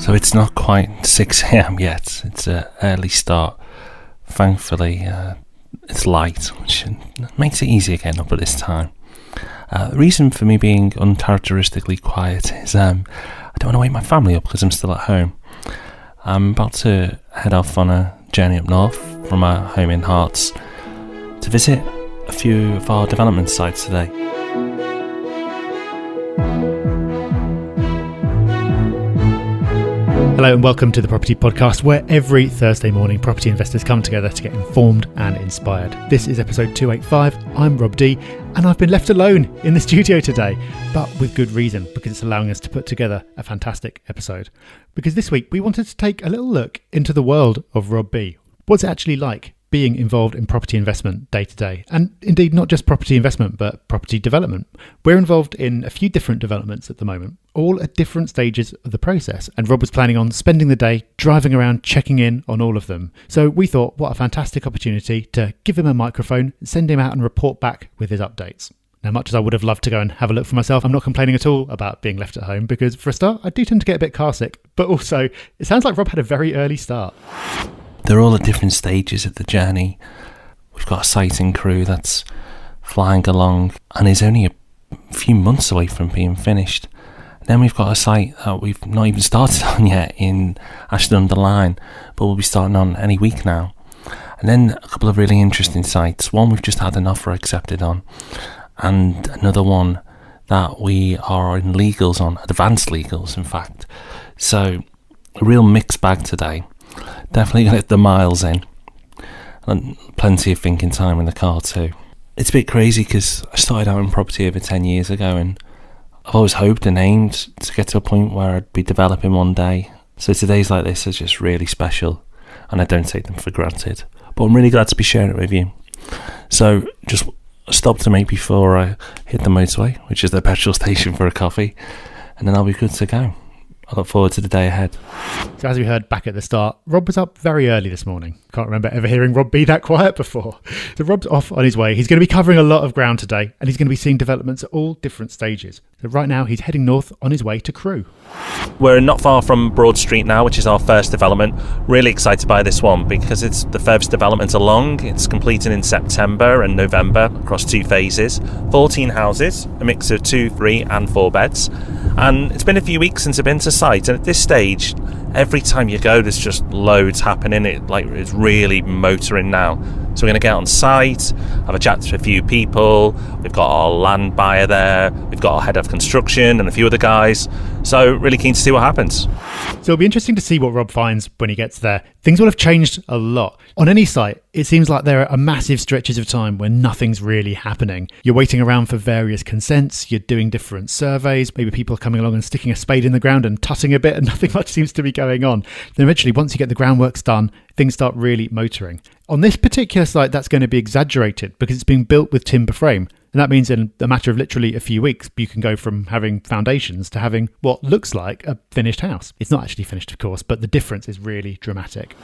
So it's not quite 6 a.m. yet. It's an early start. Thankfully, it's light, which makes it easier getting up at this time. The reason for me being uncharacteristically quiet is I don't want to wake my family up because I'm still at home. I'm about to head off on a journey up north from our home in Hearts to visit a few of our development sites today. Hello and welcome to the Property Podcast, where every Thursday morning property investors come together to get informed and inspired. This is episode 285. I'm Rob D, and I've been left alone in the studio today, but with good reason, because it's allowing us to put together a fantastic episode. Because this week we wanted to take a little look into the world of Rob B. What's it actually like being involved in property investment day to day? And indeed, not just property investment, but property development. We're involved in a few different developments at the moment, all at different stages of the process. And Rob was planning on spending the day driving around, checking in on all of them. So we thought, what a fantastic opportunity to give him a microphone, send him out and report back with his updates. Now, much as I would have loved to go and have a look for myself, I'm not complaining at all about being left at home because, for a start, I do tend to get a bit car sick. But also, it sounds like Rob had a very early start. They're all at different stages of the journey. We've got a siting crew that's flying along and is only a few months away from being finished. Then we've got a site that we've not even started on yet in Ashton-under-Lyne, but we'll be starting on any week now. And then a couple of really interesting sites. One we've just had an offer accepted on, and another one that we are in legals on, advanced legals in fact. So a real mixed bag today. Definitely going to get the miles in, and plenty of thinking time in the car too. It's a bit crazy because I started out in property over 10 years ago, and I've always hoped and aimed to get to a point where I'd be developing one day. So today's like this are just really special, and I don't take them for granted. But I'm really glad to be sharing it with you. So just stop to make before I hit the motorway, which is the petrol station, for a coffee, and then I'll be good to go. I look forward to the day ahead. So as we heard back at the start, Rob was up very early this morning. Can't remember ever hearing Rob be that quiet before. So Rob's off on his way. He's going to be covering a lot of ground today, and he's going to be seeing developments at all different stages. So right now he's heading north on his way to Crewe. We're not far from Broad Street now, which is our first development. Really excited by this one because it's the furthest development along. It's completing in September and November across 2 phases. 14 houses, a mix of 2, 3 and 4 beds. And it's been a few weeks since I've been to site, and at this stage, every time you go, there's just loads happening. It's really motoring now. So we're going to get on site, have a chat to a few people. We've got our land buyer there. We've got our head of construction and a few other guys. So really keen to see what happens. So it'll be interesting to see what Rob finds when he gets there. Things will have changed a lot. On any site, it seems like there are massive stretches of time when nothing's really happening. You're waiting around for various consents, you're doing different surveys, maybe people are coming along and sticking a spade in the ground and tutting a bit, and nothing much seems to be going on. Then eventually, once you get the groundworks done, things start really motoring. On this particular site, that's going to be exaggerated because it's being built with timber frame. And that means in a matter of literally a few weeks, you can go from having foundations to having what looks like a finished house. It's not actually finished, of course, but the difference is really dramatic.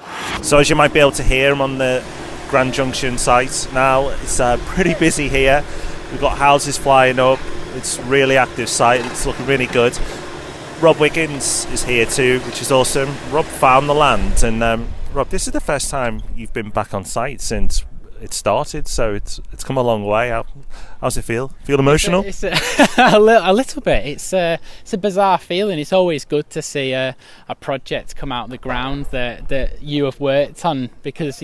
So as you might be able to hear, I'm on the Grand Junction site now. It's pretty busy here. We've got houses flying up. It's a really active site. It's looking really good. Rob Wiggins is here too, which is awesome. Rob found the land, and Rob, this is the first time you've been back on site since it started, so it's come a long way. How's it feel? Feel emotional? It's a little bit. It's a bizarre feeling. It's always good to see a project come out of the ground that you have worked on, because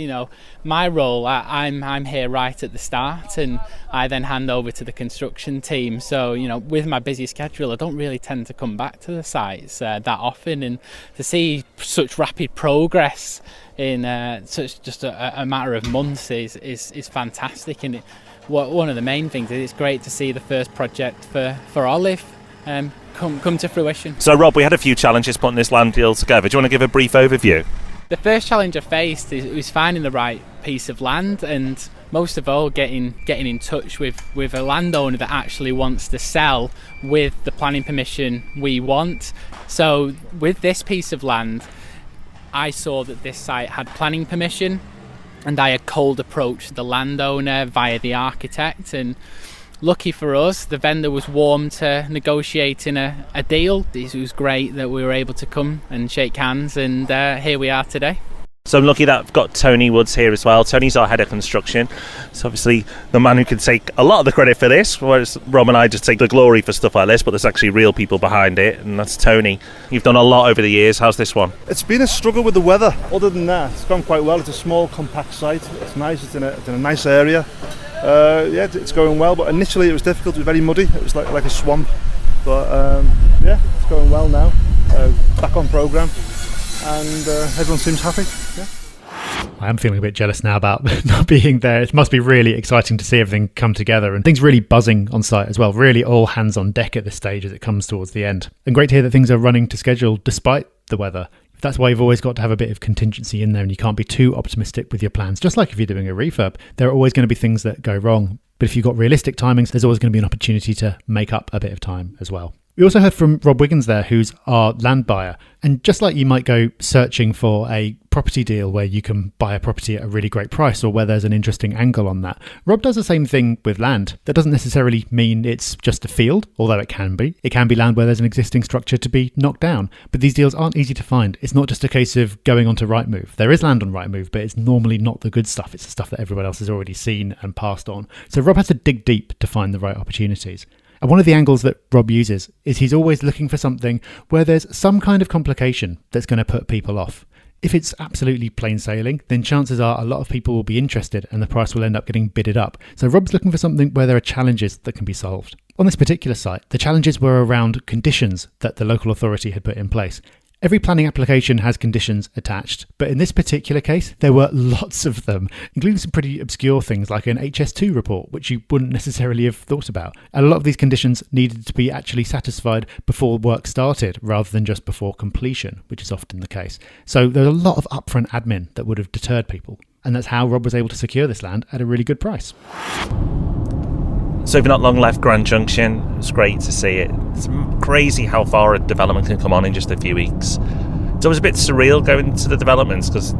my role, I'm here right at the start, and I then hand over to the construction team. So with my busy schedule, I don't really tend to come back to the sites that often, and to see such rapid progress in such just a matter of months is fantastic. And one of the main things is it's great to see the first project for Olive come to fruition. So Rob, we had a few challenges putting this land deal together. Do you want to give a brief overview? The first challenge I faced is finding the right piece of land, and most of all getting in touch with a landowner that actually wants to sell with the planning permission we want. So with this piece of land, I saw that this site had planning permission, and I had cold approached the landowner via the architect, and lucky for us, the vendor was warm to negotiating a deal. It was great that we were able to come and shake hands, and here we are today. So I'm lucky that I've got Tony Woods here as well. Tony's our head of construction. It's obviously the man who can take a lot of the credit for this, whereas Rob and I just take the glory for stuff like this, but there's actually real people behind it, and that's Tony. You've done a lot over the years. How's this one? It's been a struggle with the weather. Other than that, it's gone quite well. It's a small, compact site. It's nice. It's in a nice area. Yeah, it's going well, but initially it was difficult. It was very muddy. It was like a swamp. But yeah, it's going well now. Back on programme. And everyone seems happy. Yeah. I am feeling a bit jealous now about not being there. It must be really exciting to see everything come together and things really buzzing on site as well. Really all hands on deck at this stage as it comes towards the end. And great to hear that things are running to schedule despite the weather. That's why you've always got to have a bit of contingency in there, and you can't be too optimistic with your plans. Just like if you're doing a refurb, there are always going to be things that go wrong. But if you've got realistic timings, there's always going to be an opportunity to make up a bit of time as well. We also heard from Rob Wiggins there, who's our land buyer. And just like you might go searching for a property deal where you can buy a property at a really great price or where there's an interesting angle on that, Rob does the same thing with land. That doesn't necessarily mean it's just a field, although it can be. It can be land where there's an existing structure to be knocked down. But these deals aren't easy to find. It's not just a case of going onto Rightmove. There is land on Rightmove, but it's normally not the good stuff. It's the stuff that everyone else has already seen and passed on. So Rob has to dig deep to find the right opportunities. And one of the angles that Rob uses is he's always looking for something where there's some kind of complication that's going to put people off. If it's absolutely plain sailing, then chances are a lot of people will be interested and the price will end up getting bidded up. So Rob's looking for something where there are challenges that can be solved. On this particular site, the challenges were around conditions that the local authority had put in place. Every planning application has conditions attached, but in this particular case, there were lots of them, including some pretty obscure things like an HS2 report, which you wouldn't necessarily have thought about. And a lot of these conditions needed to be actually satisfied before work started, rather than just before completion, which is often the case. So there's a lot of upfront admin that would have deterred people. And that's how Rob was able to secure this land at a really good price. So we've not long left Grand Junction. It's great to see it. It's crazy how far a development can come on in just a few weeks. It's always a bit surreal going to the developments because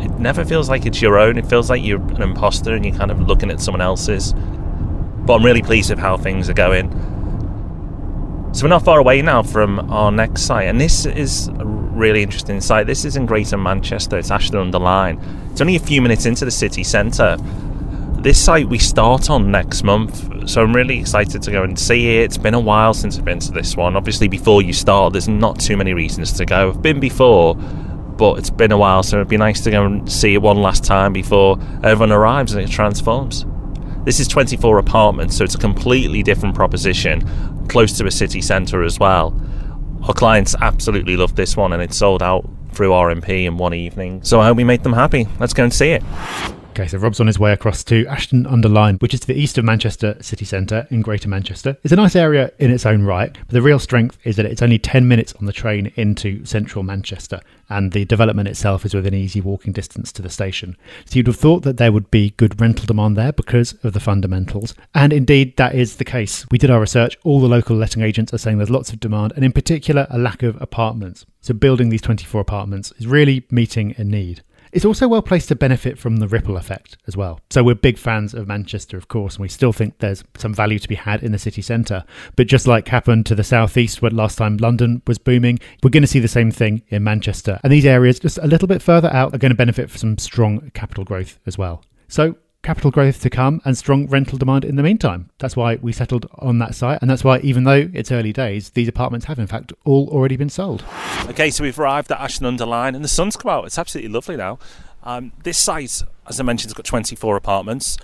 it never feels like it's your own. It feels like you're an imposter and you're kind of looking at someone else's. But I'm really pleased with how things are going. So we're not far away now from our next site, and this is a really interesting site. This is in Greater Manchester. It's Ashton-under-Lyne. It's only a few minutes into the city centre. This site we start on next month, so I'm really excited to go and see it. It's been a while since I've been to this one. Obviously, before you start, there's not too many reasons to go. I've been before, but it's been a while, so it'd be nice to go and see it one last time before everyone arrives and it transforms. This is 24 apartments, so it's a completely different proposition, close to a city centre as well. Our clients absolutely loved this one, and it sold out through RMP in one evening. So I hope we made them happy. Let's go and see it. Okay, so Rob's on his way across to Ashton-under-Lyne, which is to the east of Manchester city centre in Greater Manchester. It's a nice area in its own right, but the real strength is that it's only 10 minutes on the train into central Manchester, and the development itself is within easy walking distance to the station. So you'd have thought that there would be good rental demand there because of the fundamentals, and indeed that is the case. We did our research. All the local letting agents are saying there's lots of demand, and in particular a lack of apartments. So building these 24 apartments is really meeting a need. It's also well placed to benefit from the ripple effect as well. So we're big fans of Manchester, of course, and we still think there's some value to be had in the city centre. But just like happened to the southeast when last time London was booming, we're going to see the same thing in Manchester. And these areas just a little bit further out are going to benefit from some strong capital growth as well. So capital growth to come and strong rental demand in the meantime. That's why we settled on that site, and that's why, even though it's early days, these apartments have in fact all already been sold. Okay, so we've arrived at Ashton-under-Lyne and the sun's come out. It's absolutely lovely now. This site, as I mentioned, has got 24 apartments.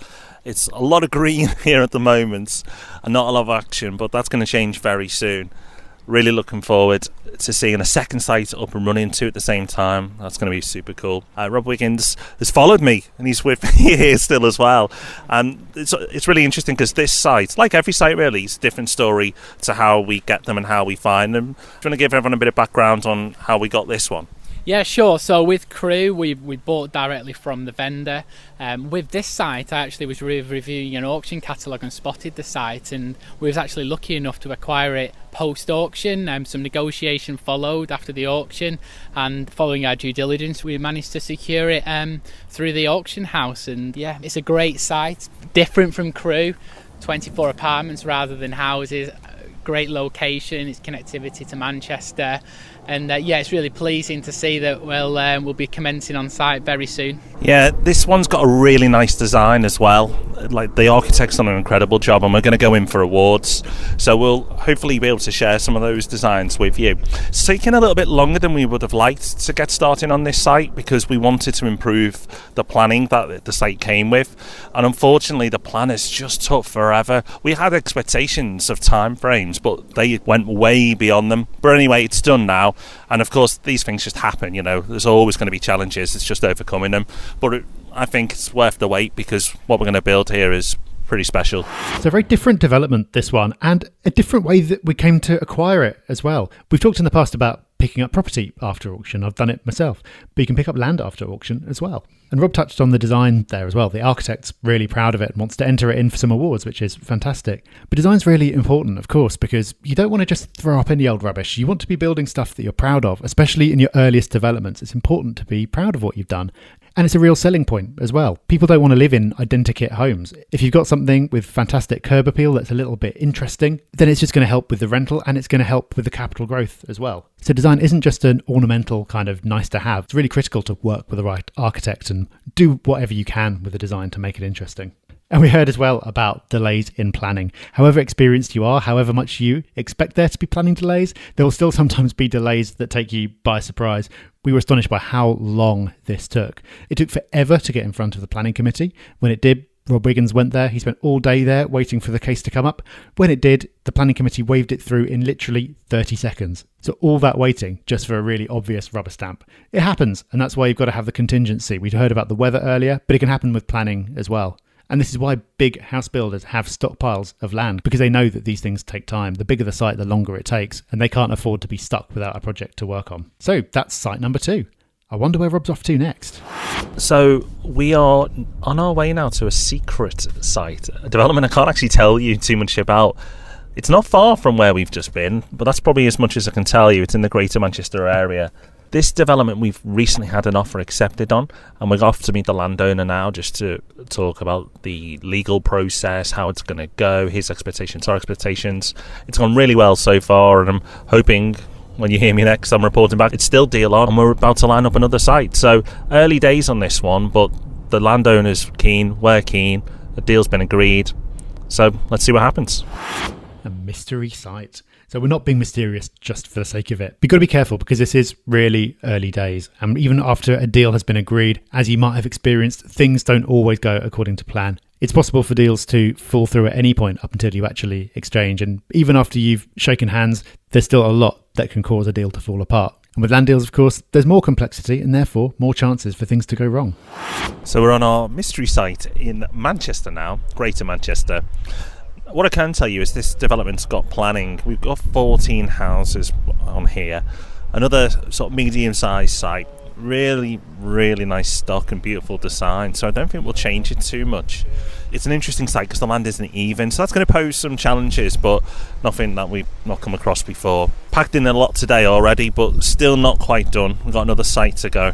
It's a lot of green here at the moment and not a lot of action, but that's going to change very soon. Really looking forward to seeing a second site up and running too at the same time. That's going to be super cool. Rob Wiggins has followed me and he's with me here still as well. It's really interesting because this site, like every site really, is a different story to how we get them and how we find them. Do you want to give everyone a bit of background on how we got this one? Yeah, sure. So with Crew, we bought directly from the vendor. With this site, I actually was reviewing an auction catalogue and spotted the site, and we was actually lucky enough to acquire it post-auction. Some negotiation followed after the auction, and following our due diligence, we managed to secure it through the auction house. And yeah, it's a great site, different from Crew. 24 apartments rather than houses. Great location, its connectivity to Manchester, and it's really pleasing to see that we'll be commencing on site very soon. Yeah, this one's got a really nice design as well. Like, the architect's done an incredible job, and we're going to go in for awards, so we'll hopefully be able to share some of those designs with you. It's taken a little bit longer than we would have liked to get started on this site because we wanted to improve the planning that the site came with, and unfortunately the planners just took forever. We had expectations of time frames, but they went way beyond them. But anyway, it's done now, and of course these things just happen, there's always going to be challenges, it's just overcoming them. But I think it's worth the wait because what we're going to build here is pretty special. It's a very different development, this one, and a different way that we came to acquire it as well. We've talked in the past about picking up property after auction. I've done it myself, but you can pick up land after auction as well. And Rob touched on the design there as well. The architect's really proud of it and wants to enter it in for some awards, which is fantastic. But design's really important, of course, because you don't want to just throw up any old rubbish. You want to be building stuff that you're proud of, especially in your earliest developments. It's important to be proud of what you've done. And it's a real selling point as well. People don't want to live in identikit homes. If you've got something with fantastic curb appeal that's a little bit interesting, then it's just going to help with the rental and it's going to help with the capital growth as well. So design isn't just an ornamental kind of nice to have. It's really critical to work with the right architect and do whatever you can with the design to make it interesting. And we heard as well about delays in planning. However experienced you are, however much you expect there to be planning delays, there will still sometimes be delays that take you by surprise. We were astonished by how long this took. It took forever to get in front of the planning committee. When it did, Rob Wiggins went there. He spent all day there waiting for the case to come up. When it did, the planning committee waved it through in literally 30 seconds. So all that waiting just for a really obvious rubber stamp. It happens, and that's why you've got to have the contingency. We'd heard about the weather earlier, but it can happen with planning as well. And this is why big house builders have stockpiles of land, because they know that these things take time. The bigger the site, the longer it takes, and they can't afford to be stuck without a project to work on. So that's site number 2. I wonder where Rob's off to next. So we are on our way now to a secret site, a development I can't actually tell you too much about. It's not far from where we've just been, but that's probably as much as I can tell you. It's in the Greater Manchester area. This development we've recently had an offer accepted on, and we're off to meet the landowner now just to talk about the legal process, how it's going to go, his expectations, our expectations. It's gone really well so far, and I'm hoping when you hear me next, I'm reporting back, it's still deal on, and we're about to line up another site. So early days on this one, but the landowner's keen, we're keen, the deal's been agreed. So let's see what happens. A mystery site. So we're not being mysterious just for the sake of it. But you've got to be careful because this is really early days. And even after a deal has been agreed, as you might have experienced, things don't always go according to plan. It's possible for deals to fall through at any point up until you actually exchange. And even after you've shaken hands, there's still a lot that can cause a deal to fall apart. And with land deals, of course, there's more complexity and therefore more chances for things to go wrong. So we're on our mystery site in Manchester now, Greater Manchester. What I can tell you is this development's got planning. We've got 14 houses on here. Another sort of medium-sized site. Really, really nice stock and beautiful design. So I don't think we'll change it too much. It's an interesting site because the land isn't even. So that's going to pose some challenges, but nothing that we've not come across before. Packed in a lot today already, but still not quite done. We've got another site to go.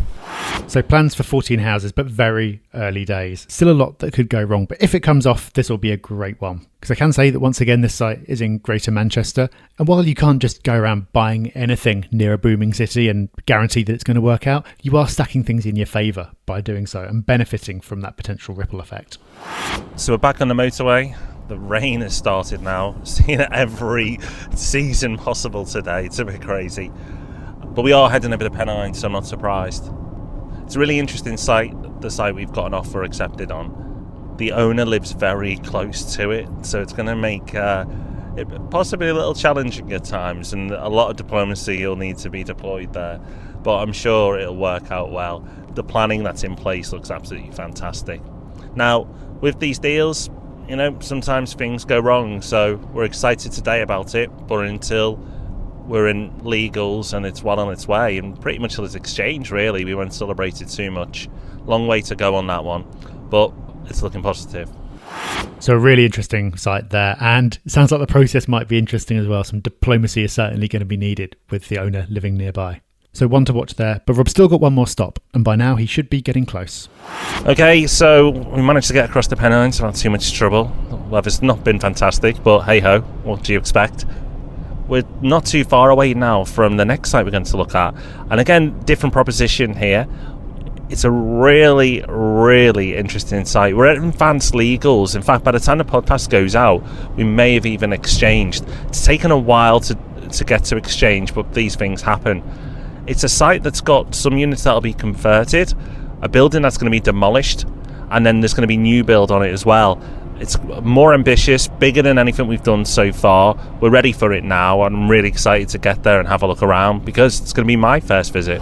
So plans for 14 houses, but very early days. Still a lot that could go wrong, but if it comes off, this will be a great one. Because I can say that once again, this site is in Greater Manchester. And while you can't just go around buying anything near a booming city and guarantee that it's going to work out, you are stacking things in your favour by doing so and benefiting from that potential ripple effect. So we're back on the motorway. The rain has started now. Seeing every season possible today. It's a bit crazy. But we are heading over to Pennine, so I'm not surprised. It's a really interesting site, the site we've got an offer accepted on. The owner lives very close to it, so it's going to make it possibly a little challenging at times, and a lot of diplomacy will need to be deployed there. But I'm sure it'll work out well. The planning that's in place looks absolutely fantastic. Now, with these deals, sometimes things go wrong, so we're excited today about it, but until we're in legals and it's well on its way, and pretty much till it's exchanged, really, we won't celebrate it too much. Long way to go on that one, but it's looking positive. So a really interesting site there, and it sounds like the process might be interesting as well. Some diplomacy is certainly going to be needed with the owner living nearby. So one to watch there, but Rob's still got one more stop, and by now he should be getting close. Okay, so we managed to get across the Pennines without too much trouble. The weather's not been fantastic, but hey-ho, what do you expect? We're not too far away now from the next site we're going to look at. And again, different proposition here. It's a really, really interesting site. We're at advanced legals. In fact, by the time the podcast goes out, we may have even exchanged. It's taken a while to get to exchange, but these things happen. It's a site that's got some units that'll be converted, a building that's going to be demolished, and then there's going to be new build on it as well. It's more ambitious, bigger than anything we've done so far. We're ready for it now. I'm really excited to get there and have a look around because it's going to be my first visit.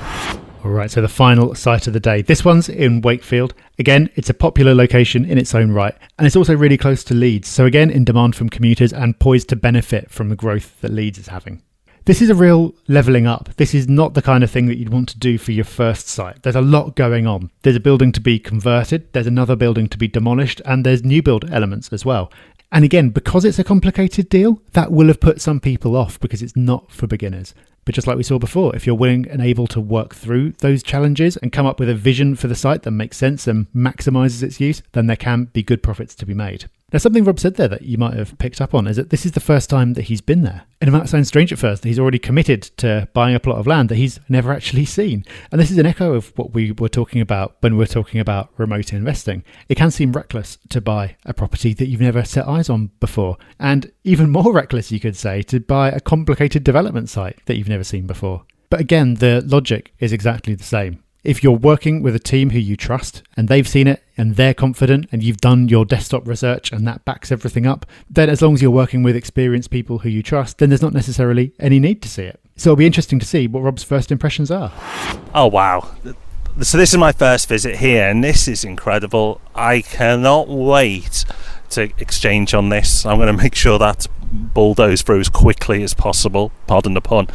All right, so the final site of the day. This one's in Wakefield. Again, it's a popular location in its own right, and it's also really close to Leeds. So again, in demand from commuters and poised to benefit from the growth that Leeds is having. This is a real levelling up. This is not the kind of thing that you'd want to do for your first site. There's a lot going on. There's a building to be converted, there's another building to be demolished, and there's new build elements as well. And again, because it's a complicated deal, that will have put some people off because it's not for beginners. But just like we saw before, if you're willing and able to work through those challenges and come up with a vision for the site that makes sense and maximises its use, then there can be good profits to be made. Now, something Rob said there that you might have picked up on is that this is the first time that he's been there. And it might sound strange at first that he's already committed to buying a plot of land that he's never actually seen. And this is an echo of what we were talking about when we were talking about remote investing. It can seem reckless to buy a property that you've never set eyes on before. And even more reckless, you could say, to buy a complicated development site that you've never seen before. But again, the logic is exactly the same. If you're working with a team who you trust and they've seen it and they're confident and you've done your desktop research and that backs everything up, then as long as you're working with experienced people who you trust, then there's not necessarily any need to see it. So it'll be interesting to see what Rob's first impressions are. Oh, wow. So this is my first visit here, and this is incredible. I cannot wait to exchange on this. I'm going to make sure that's bulldozed through as quickly as possible. Pardon the pun.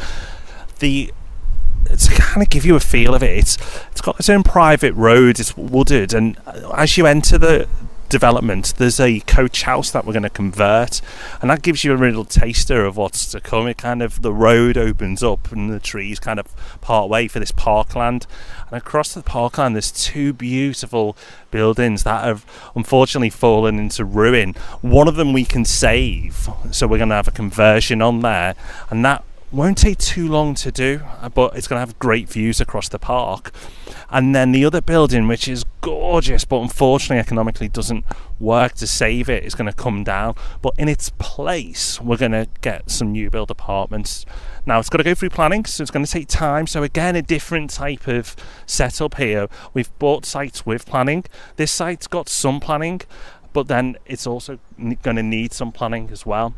To kind of give you a feel of it, it's got its own private road, it's wooded, and as you enter the development, there's a coach house that we're going to convert, and that gives you a real taster of what's to come. It kind of, the road opens up and the trees kind of part way for this parkland, and across the parkland there's two beautiful buildings that have unfortunately fallen into ruin. One of them we can save, so we're going to have a conversion on there, and that won't take too long to do, but it's going to have great views across the park. And then the other building, which is gorgeous but unfortunately economically doesn't work to save it, is going to come down, but in its place we're going to get some new build apartments. Now it's got to go through planning, so it's going to take time. So again, a different type of setup here. We've bought sites with planning. This site's got some planning, but then it's also going to need some planning as well.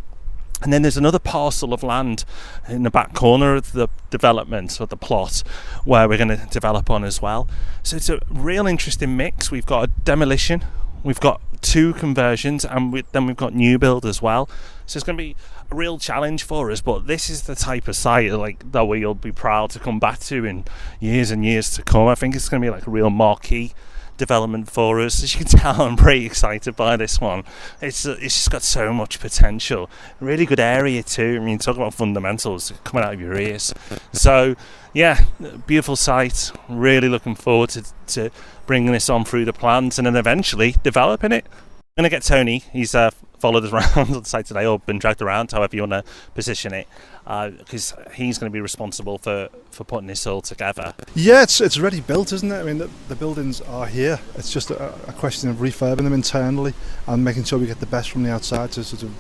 And then there's another parcel of land in the back corner of the development, or the plot, where we're going to develop on as well. So it's a real interesting mix. We've got a demolition, we've got two conversions, and then we've got new build as well. So it's going to be a real challenge for us, but this is the type of site that we'll be proud to come back to in years and years to come. I think it's going to be like a real marquee development for us. As you can tell, I'm pretty excited by this one. It's just got so much potential. Really good area too. I mean, talk about fundamentals coming out of your ears. So yeah, beautiful site. Really looking forward to bringing this on through the plans and then eventually developing it. I'm going to get Tony. He's followed us around on the site today, or been dragged around, however you want to position it, because he's going to be responsible for putting this all together. Yeah, it's already built, isn't it? I mean, the buildings are here. It's just a question of refurbing them internally and making sure we get the best from the outside to sort of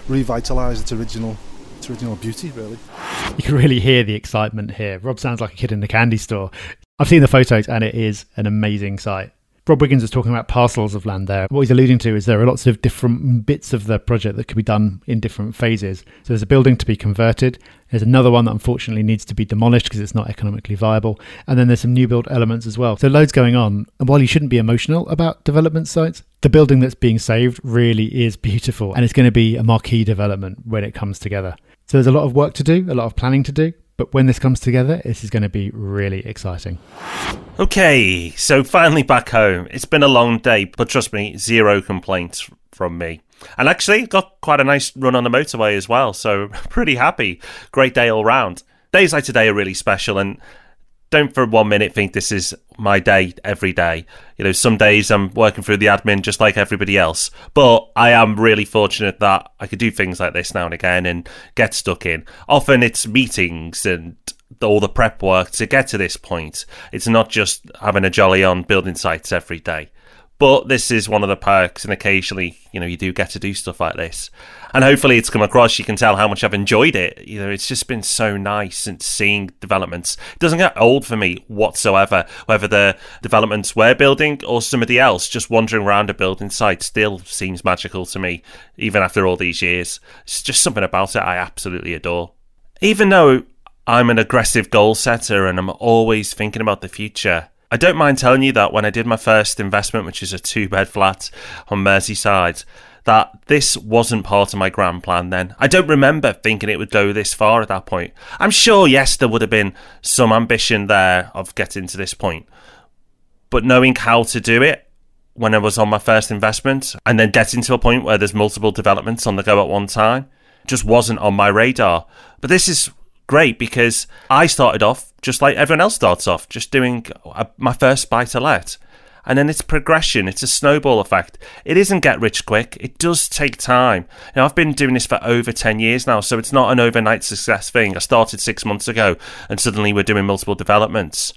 revitalise its original beauty, really. You can really hear the excitement here. Rob sounds like a kid in the candy store. I've seen the photos and it is an amazing site. Rob Wiggins was talking about parcels of land there. What he's alluding to is there are lots of different bits of the project that could be done in different phases. So there's a building to be converted. There's another one that unfortunately needs to be demolished because it's not economically viable. And then there's some new build elements as well. So loads going on. And while you shouldn't be emotional about development sites, the building that's being saved really is beautiful. And it's going to be a marquee development when it comes together. So there's a lot of work to do, a lot of planning to do. But when this comes together, this is going to be really exciting. Okay, so finally back home. It's been a long day, but trust me, zero complaints from me. And actually, got quite a nice run on the motorway as well, so pretty happy. Great day all round. Days like today are really special, and don't for 1 minute think this is my day every day. Some days I'm working through the admin just like everybody else, but I am really fortunate that I could do things like this now and again and get stuck in. Often it's meetings and all the prep work to get to this point. It's not just having a jolly on building sites every day. But this is one of the perks, and occasionally, you do get to do stuff like this. And hopefully it's come across. You can tell how much I've enjoyed it. It's just been so nice and seeing developments. It doesn't get old for me whatsoever, whether the developments we're building or somebody else. Just wandering around a building site still seems magical to me, even after all these years. It's just something about it I absolutely adore. Even though I'm an aggressive goal setter and I'm always thinking about the future, I don't mind telling you that when I did my first investment, which is a 2-bed flat on Merseyside, that this wasn't part of my grand plan then. I don't remember thinking it would go this far at that point. I'm sure, yes, there would have been some ambition there of getting to this point. But knowing how to do it when I was on my first investment and then getting to a point where there's multiple developments on the go at one time just wasn't on my radar. But this is great because I started off just like everyone else starts off, just doing my first buy-to-let. And then it's progression. It's a snowball effect. It isn't get rich quick. It does take time. I've been doing this for over 10 years now, so it's not an overnight success thing. I started 6 months ago and suddenly we're doing multiple developments.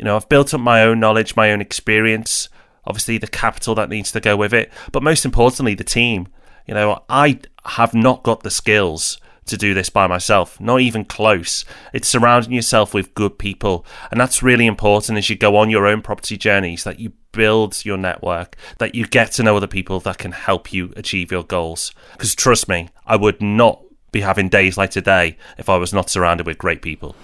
I've built up my own knowledge, my own experience, obviously the capital that needs to go with it, but most importantly, the team. I have not got the skills to do this by myself, not even close. It's surrounding yourself with good people, and that's really important as you go on your own property journeys, that you build your network, that you get to know other people that can help you achieve your goals. Because trust me, I would not be having days like today if I was not surrounded with great people.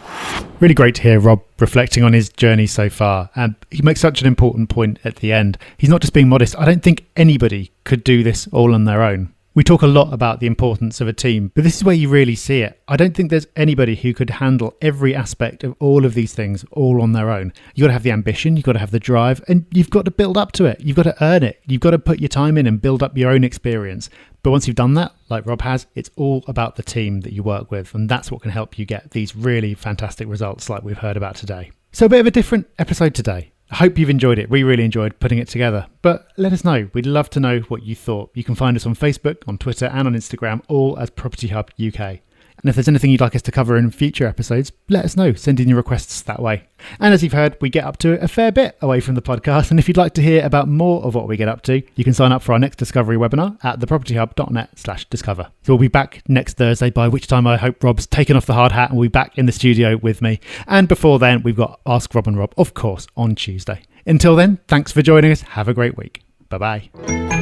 Really great to hear Rob reflecting on his journey so far, and he makes such an important point at the end. He's not just being modest. I don't think anybody could do this all on their own. We talk a lot about the importance of a team, but this is where you really see it. I don't think there's anybody who could handle every aspect of all of these things all on their own. You've got to have the ambition, you've got to have the drive, and you've got to build up to it. You've got to earn it. You've got to put your time in and build up your own experience. But once you've done that, like Rob has, it's all about the team that you work with, and that's what can help you get these really fantastic results like we've heard about today. So a bit of a different episode today. I hope you've enjoyed it. We really enjoyed putting it together. But let us know. We'd love to know what you thought. You can find us on Facebook, on Twitter and on Instagram, all as Property Hub UK. And if there's anything you'd like us to cover in future episodes, let us know. Send in your requests that way. And as you've heard, we get up to a fair bit away from the podcast. And if you'd like to hear about more of what we get up to, you can sign up for our next Discovery webinar at thepropertyhub.net/discover. So we'll be back next Thursday, by which time I hope Rob's taken off the hard hat and we'll be back in the studio with me. And before then, we've got Ask Rob and Rob, of course, on Tuesday. Until then, thanks for joining us. Have a great week. Bye-bye.